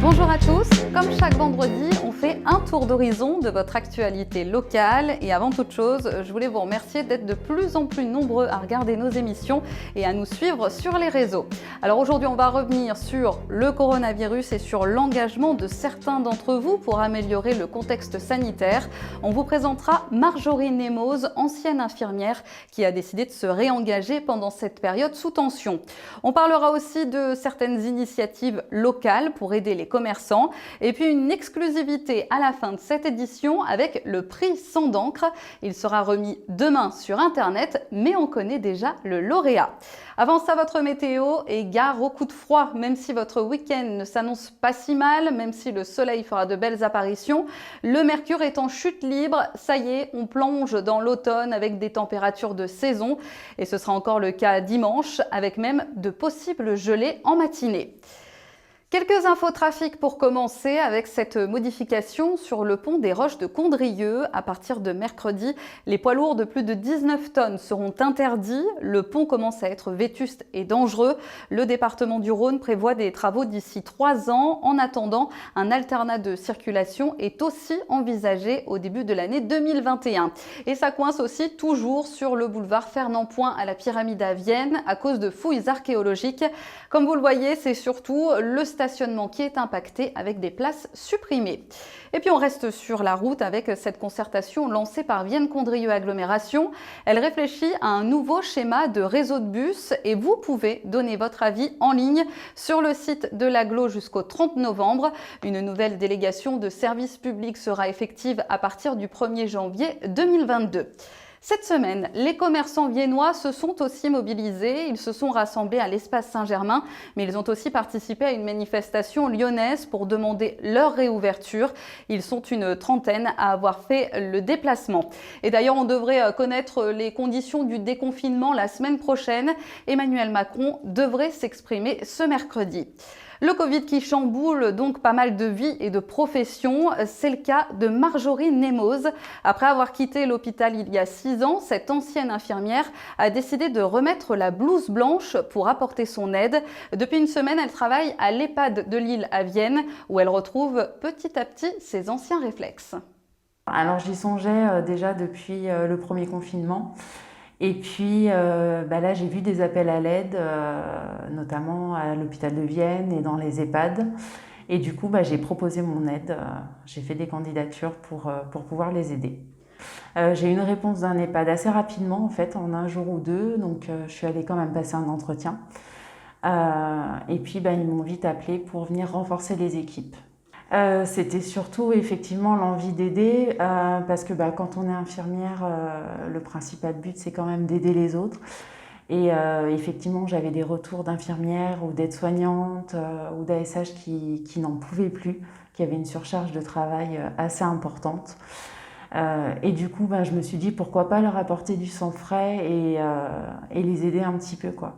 Bonjour à tous, comme chaque vendredi, on fait un tour d'horizon de votre actualité locale et avant toute chose, je voulais vous remercier d'être de plus en plus nombreux à regarder nos émissions et à nous suivre sur les réseaux. Alors aujourd'hui, on va revenir sur le coronavirus et sur l'engagement de certains d'entre vous pour améliorer le contexte sanitaire. On vous présentera Marjorie Nemoz, ancienne infirmière qui a décidé de se réengager pendant cette période sous tension. On parlera aussi de certaines initiatives locales pour aider les commerçants et puis une exclusivité à la fin de cette édition avec le prix Sang d'encre. Il sera remis demain sur internet, mais on connaît déjà le lauréat. Avant ça, votre météo et gare au coup de froid, même si votre week-end ne s'annonce pas si mal, même si le soleil fera de belles apparitions, le mercure est en chute libre. Ça y est, on plonge dans l'automne avec des températures de saison et ce sera encore le cas dimanche avec même de possibles gelées en matinée. Quelques infos trafic pour commencer avec cette modification sur le pont des Roches de Condrieu. À partir de mercredi, les poids lourds de plus de 19 tonnes seront interdits. Le pont commence à être vétuste et dangereux. Le département du Rhône prévoit des travaux d'ici 3 ans. En attendant, un alternat de circulation est aussi envisagé au début de l'année 2021. Et ça coince aussi toujours sur le boulevard Fernand-Point à la Pyramide à Vienne à cause de fouilles archéologiques. Comme vous le voyez, c'est surtout le stationnement qui est impacté avec des places supprimées. Et puis on reste sur la route avec cette concertation lancée par Vienne-Condrieu Agglomération. Elle réfléchit à un nouveau schéma de réseau de bus et vous pouvez donner votre avis en ligne sur le site de l'agglo jusqu'au 30 novembre. Une nouvelle délégation de service public sera effective à partir du 1er janvier 2022. Cette semaine, les commerçants viennois se sont aussi mobilisés. Ils se sont rassemblés à l'espace Saint-Germain, mais ils ont aussi participé à une manifestation lyonnaise pour demander leur réouverture. Ils sont une trentaine à avoir fait le déplacement. Et d'ailleurs, on devrait connaître les conditions du déconfinement la semaine prochaine. Emmanuel Macron devrait s'exprimer ce mercredi. Le Covid qui chamboule donc pas mal de vies et de professions, c'est le cas de Marjorie Nemoz. Après avoir quitté l'hôpital il y a 6 ans, cette ancienne infirmière a décidé de remettre la blouse blanche pour apporter son aide. Depuis une semaine, elle travaille à l'EHPAD de Lille à Vienne, où elle retrouve petit à petit ses anciens réflexes. Alors j'y songeais déjà depuis le premier confinement. Et puis là, j'ai vu des appels à l'aide, notamment à l'hôpital de Vienne et dans les EHPAD. Et du coup, j'ai proposé mon aide. J'ai fait des candidatures pour pouvoir les aider. J'ai eu une réponse d'un EHPAD assez rapidement, en fait, en un jour ou deux. Donc, je suis allée quand même passer un entretien. Et puis, ils m'ont vite appelé pour venir renforcer les équipes. C'était surtout effectivement l'envie d'aider parce que quand on est infirmière, le principal but c'est quand même d'aider les autres et effectivement j'avais des retours d'infirmières ou d'aides-soignantes ou d'ASH qui n'en pouvaient plus, qui avaient une surcharge de travail assez importante et du coup je me suis dit pourquoi pas leur apporter du sang frais et les aider un petit peu quoi.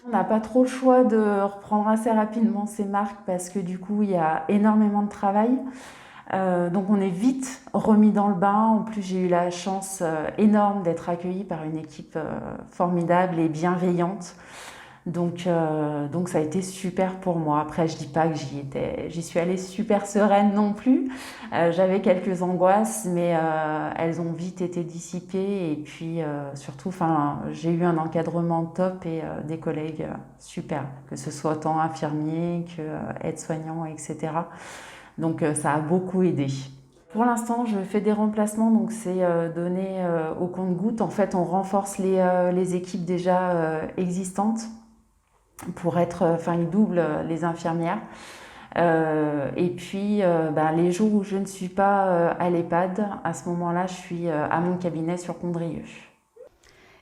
On n'a pas trop le choix de reprendre assez rapidement ces marques parce que du coup il y a énormément de travail. Donc on est vite remis dans le bain. En plus j'ai eu la chance énorme d'être accueillie par une équipe formidable et bienveillante. Donc ça a été super pour moi. Après je dis pas que j'y suis allée super sereine non plus. J'avais quelques angoisses mais elles ont vite été dissipées et puis surtout j'ai eu un encadrement top et des collègues super, que ce soit autant infirmiers que aides-soignants, etc. Donc ça a beaucoup aidé. Pour l'instant, je fais des remplacements, donc c'est donné au compte-gouttes. En fait, on renforce les équipes déjà existantes pour ils doublent les infirmières. Et puis, les jours où je ne suis pas à l'EHPAD, à ce moment-là, je suis à mon cabinet sur Condrieu.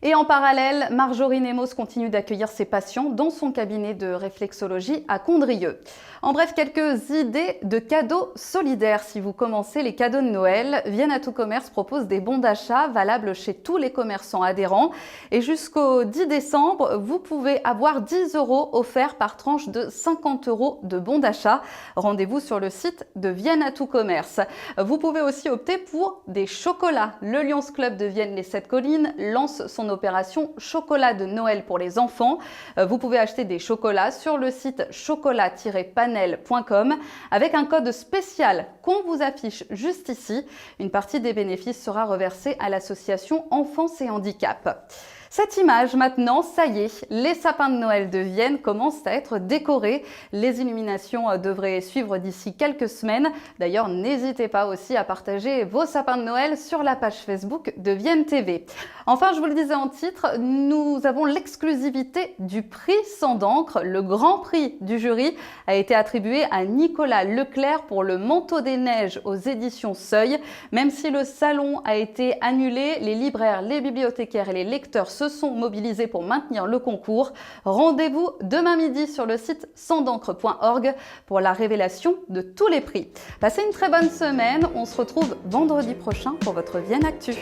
Et en parallèle, Marjorie Nemoz continue d'accueillir ses patients dans son cabinet de réflexologie à Condrieu. En bref, quelques idées de cadeaux solidaires. Si vous commencez les cadeaux de Noël, Vienne à tout commerce propose des bons d'achat valables chez tous les commerçants adhérents. Et jusqu'au 10 décembre, vous pouvez avoir 10 € offerts par tranche de 50 € de bons d'achat. Rendez-vous sur le site de Vienne à tout commerce. Vous pouvez aussi opter pour des chocolats. Le Lions Club de Vienne les 7 Collines lance son son opération Chocolat de Noël pour les enfants. Vous pouvez acheter des chocolats sur le site chocolat-panel.com avec un code spécial qu'on vous affiche juste ici. Une partie des bénéfices sera reversée à l'association Enfance et Handicap. Cette image maintenant, ça y est, les sapins de Noël de Vienne commencent à être décorés. Les illuminations devraient suivre d'ici quelques semaines. D'ailleurs, n'hésitez pas aussi à partager vos sapins de Noël sur la page Facebook de Vienne TV. Enfin, je vous le disais en titre, nous avons l'exclusivité du prix Sang d'encre. Le grand prix du jury a été attribué à Nicolas Leclerc pour Le Manteau des Neiges aux éditions Seuil. Même si le salon a été annulé, les libraires, les bibliothécaires et les lecteurs se sont mobilisés pour maintenir le concours. Rendez-vous demain midi sur le site sangdencre.org pour la révélation de tous les prix. Passez une très bonne semaine. On se retrouve vendredi prochain pour votre Vienne Actu.